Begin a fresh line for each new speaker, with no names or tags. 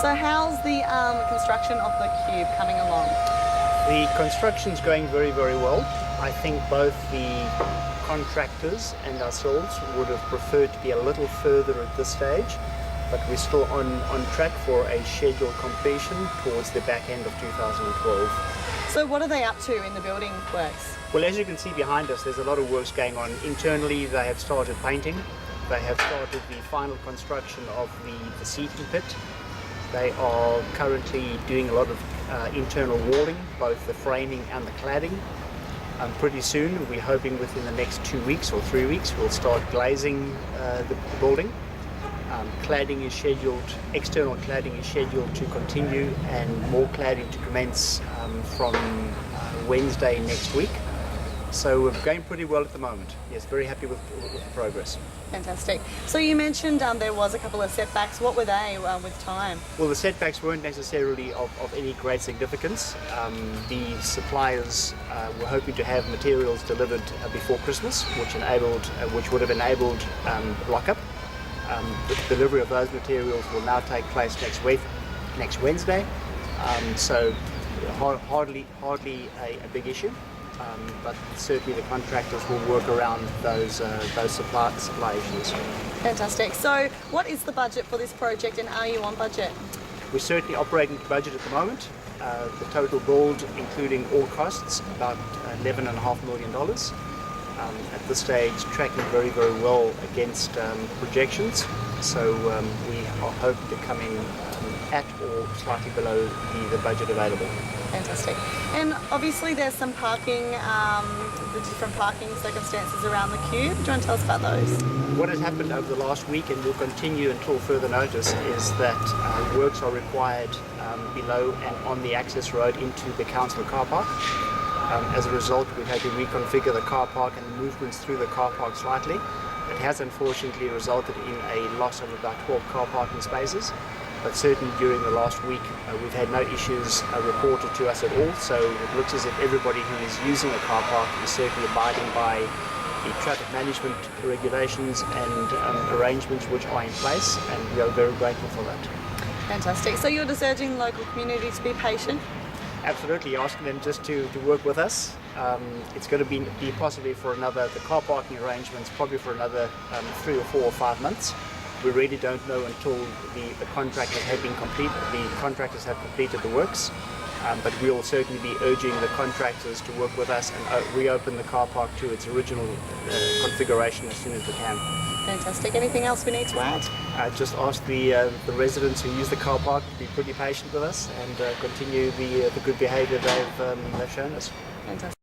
So how's the construction of the Cube coming along?
The construction's going very, very well. I think both the contractors and ourselves would have preferred to be a little further at this stage, but we're still on track for a scheduled completion towards the back end of 2012.
So what are they up to in the building works?
Well, as you can see behind us, there's a lot of works going on. Internally, they have started painting. They have started the final construction of the seating pit. They are currently doing a lot of internal walling, both the framing and the cladding. Pretty soon, we're hoping within the next 2 weeks or 3 weeks, we'll start glazing the building. Cladding is scheduled, external cladding is scheduled to continue, and more cladding to commence from Wednesday next week. So we're going pretty well at the moment. Yes, very happy with the progress.
Fantastic. So you mentioned there was a couple of setbacks. What were they with time?
Well, the setbacks weren't necessarily of any great significance. The suppliers were hoping to have materials delivered before Christmas, which would have enabled lockup. The delivery of those materials will now take place next Wednesday. So hardly a big issue. But certainly the contractors will work around those supply issues.
Fantastic. So what is the budget for this project, and are you on budget?
We're certainly operating to budget at the moment. The total build, including all costs, about $11.5 million. At this stage, tracking very, very well against projections. So we are hoping to come in at or slightly below the budget available.
Fantastic. And obviously there's some parking, the different parking circumstances around the Cube. Do you want to tell us about those?
What has happened over the last week, and will continue until further notice, is that works are required below and on the access road into the council car park. As a result, we've had to reconfigure the car park and the movements through the car park slightly. It has unfortunately resulted in a loss of about 12 car parking spaces. But certainly during the last week, we've had no issues reported to us at all. So it looks as if everybody who is using the car park is certainly abiding by the traffic management regulations and arrangements which are in place, and we are very grateful for that.
Fantastic. So you're just urging the local community to be patient?
Absolutely, asking them just to work with us. It's going to be possibly for the car parking arrangements, probably for another 3 or 4 or 5 months. We really don't know until the contractors have completed the works. But we'll certainly be urging the contractors to work with us and reopen the car park to its original configuration as soon as we can.
Fantastic. Anything else we need to add?
Just ask the residents who use the car park to be pretty patient with us and continue the good behaviour they've shown us.
Fantastic.